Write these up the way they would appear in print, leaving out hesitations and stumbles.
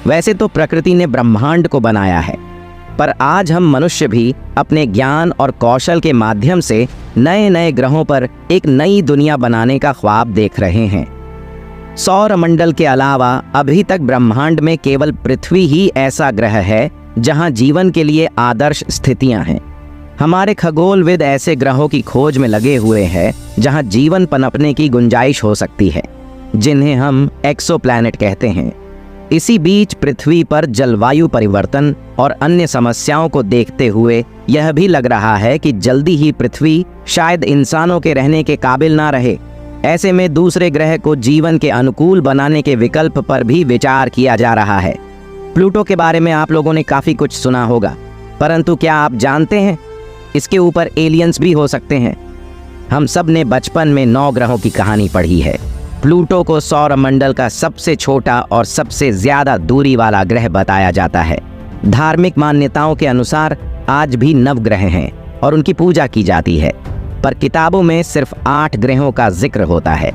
वैसे तो प्रकृति ने ब्रह्मांड को बनाया है, पर आज हम मनुष्य भी अपने ज्ञान और कौशल के माध्यम से नए नए ग्रहों पर एक नई दुनिया बनाने का ख्वाब देख रहे हैं। सौर मंडल के अलावा अभी तक ब्रह्मांड में केवल पृथ्वी ही ऐसा ग्रह है जहां जीवन के लिए आदर्श स्थितियां हैं। हमारे खगोलविद ऐसे ग्रहों की खोज में लगे हुए हैं जहां जीवन पनपने की गुंजाइश हो सकती है, जिन्हें हम एक्सोप्लैनेट कहते हैं। इसी बीच पृथ्वी पर जलवायु परिवर्तन और अन्य समस्याओं को देखते हुए यह भी लग रहा है कि जल्दी ही पृथ्वी शायद इंसानों के रहने के काबिल ना रहे। ऐसे में दूसरे ग्रह को जीवन के अनुकूल बनाने के विकल्प पर भी विचार किया जा रहा है। प्लूटो के बारे में आप लोगों ने काफ़ी कुछ सुना होगा, परंतु क्या आप जानते हैं इसके ऊपर एलियंस भी हो सकते हैं? हम सब ने बचपन में 9 ग्रहों की कहानी पढ़ी है। प्लूटो को सौर मंडल का सबसे छोटा और सबसे ज्यादा दूरी वाला ग्रह बताया जाता है। धार्मिक मान्यताओं के अनुसार आज भी 9 ग्रह हैं और उनकी पूजा की जाती है, पर किताबों में सिर्फ 8 ग्रहों का जिक्र होता है,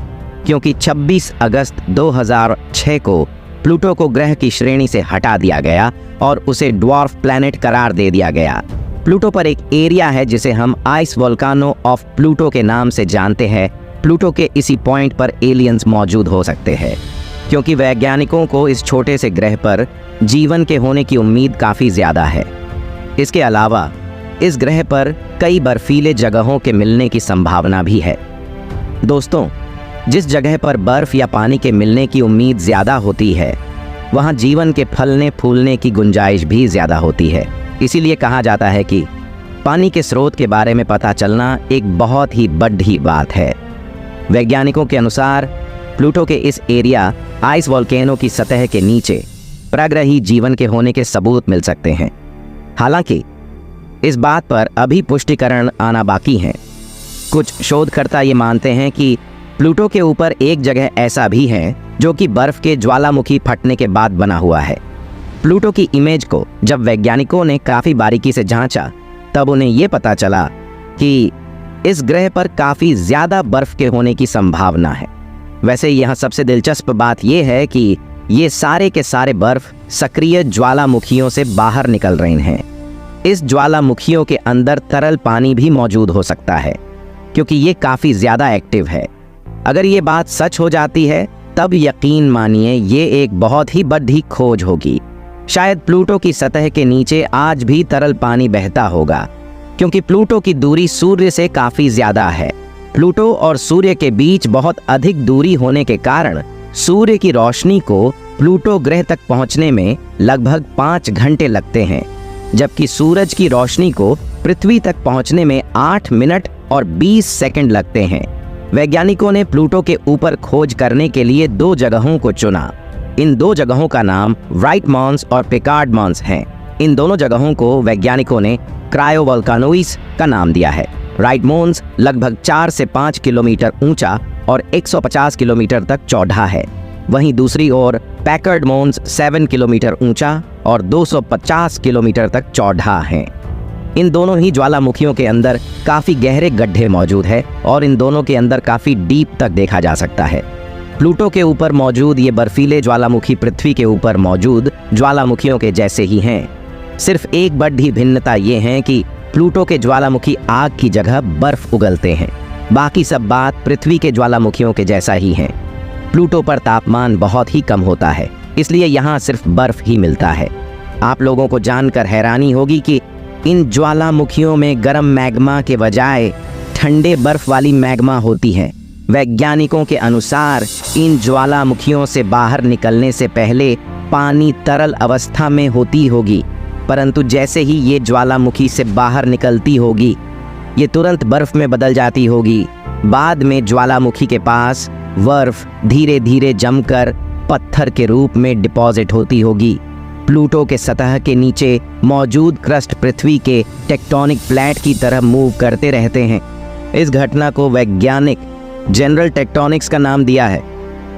क्योंकि 26 अगस्त 2006 को प्लूटो को ग्रह की श्रेणी से हटा दिया गया और उसे ड्वार्फ प्लैनेट करार दे दिया गया। प्लूटो पर एक एरिया है जिसे हम आइस वोल्कानो ऑफ प्लूटो के नाम से जानते हैं। प्लूटो के इसी पॉइंट पर एलियंस मौजूद हो सकते हैं, क्योंकि वैज्ञानिकों को इस छोटे से ग्रह पर जीवन के होने की उम्मीद काफ़ी ज़्यादा है। इसके अलावा इस ग्रह पर कई बर्फीले जगहों के मिलने की संभावना भी है। दोस्तों, जिस जगह पर बर्फ या पानी के मिलने की उम्मीद ज़्यादा होती है, वहाँ जीवन के फलने फूलने की गुंजाइश भी ज़्यादा होती है। इसीलिए कहा जाता है कि पानी के स्रोत के बारे में पता चलना एक बहुत ही बड़ी बात है। वैज्ञानिकों के अनुसार प्लूटो के इस एरिया आइस वोल्केनो की सतह के नीचे प्राग्रही जीवन के होने के सबूत मिल सकते हैं। हालांकि इस बात पर अभी पुष्टिकरण आना बाकी है। कुछ शोधकर्ता ये मानते हैं कि प्लूटो के ऊपर एक जगह ऐसा भी है जो कि बर्फ के ज्वालामुखी फटने के बाद बना हुआ है। प्लूटो की इमेज को जब वैज्ञानिकों ने काफ़ी बारीकी से जांचा, तब उन्हें ये पता चला कि इस ग्रह पर काफ़ी ज़्यादा बर्फ के होने की संभावना है। वैसे यहाँ सबसे दिलचस्प बात यह है कि ये सारे के सारे बर्फ सक्रिय ज्वालामुखियों से बाहर निकल रहे हैं। इस ज्वालामुखियों के अंदर तरल पानी भी मौजूद हो सकता है, क्योंकि ये काफ़ी ज़्यादा एक्टिव है। अगर ये बात सच हो जाती है, तब यकीन मानिए ये एक बहुत ही बड़ी खोज होगी। शायद प्लूटो की सतह के नीचे आज भी तरल पानी बहता होगा, क्योंकि प्लूटो की दूरी सूर्य से काफ़ी ज़्यादा है। प्लूटो और सूर्य के बीच बहुत अधिक दूरी होने के कारण सूर्य की रोशनी को प्लूटो ग्रह तक पहुंचने में लगभग 5 घंटे लगते हैं, जबकि सूरज की रोशनी को पृथ्वी तक पहुंचने में 8 मिनट और 20 सेकंड लगते हैं। वैज्ञानिकों ने प्लूटो के ऊपर खोज करने के लिए 2 जगहों को चुना। इन 2 जगहों का नाम व्राइट मॉन्स और पिकार्ड मॉन्स हैं। इन दोनों जगहों को वैज्ञानिकों ने क्रायोवोल्कानोइस का नाम दिया है। राइट मॉन्स लगभग 4 से 5 किलोमीटर ऊंचा और 150 किलोमीटर तक चौड़ा है। वहीं दूसरी ओर पैकर्ड मॉन्स 7 किलोमीटर ऊंचा और 250 किलोमीटर तक चौड़ा है। इन दोनों ही ज्वालामुखियों के अंदर काफ़ी गहरे गड्ढे मौजूद है और इन दोनों के अंदर काफ़ी डीप तक देखा जा सकता है। प्लूटो के ऊपर मौजूद ये बर्फीले ज्वालामुखी पृथ्वी के ऊपर मौजूद ज्वालामुखियों के जैसे ही हैं। सिर्फ एक बड़ी भिन्नता ये है कि प्लूटो के ज्वालामुखी आग की जगह बर्फ उगलते हैं। बाकी सब बात पृथ्वी के ज्वालामुखियों के जैसा ही है। प्लूटो पर तापमान बहुत ही कम होता है, इसलिए यहाँ सिर्फ बर्फ ही मिलता है। आप लोगों को जानकर हैरानी होगी कि इन ज्वालामुखियों में गर्म मैग्मा के बजाय ठंडे बर्फ वाली मैग्मा होती है। वैज्ञानिकों के अनुसार इन ज्वालामुखियों से बाहर निकलने से पहले पानी तरल अवस्था में होती होगी, परंतु जैसे ही ये ज्वालामुखी से बाहर निकलती होगी, ये तुरंत बर्फ में बदल जाती होगी। बाद में ज्वालामुखी के पास बर्फ धीरे धीरे जमकर पत्थर के रूप में डिपॉजिट होती होगी। प्लूटो के सतह के नीचे मौजूद क्रस्ट पृथ्वी के टेक्टोनिक प्लेट की तरह मूव करते रहते हैं। इस घटना को वैज्ञानिक जनरल टेक्टोनिक्स का नाम दिया है।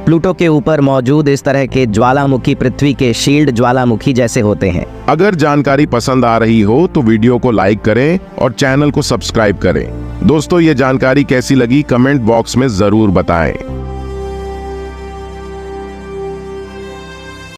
प्लूटो के ऊपर मौजूद इस तरह के ज्वालामुखी पृथ्वी के शील्ड ज्वालामुखी जैसे होते हैं। अगर जानकारी पसंद आ रही हो तो वीडियो को लाइक करें और चैनल को सब्सक्राइब करें। दोस्तों, ये जानकारी कैसी लगी कमेंट बॉक्स में जरूर बताएं।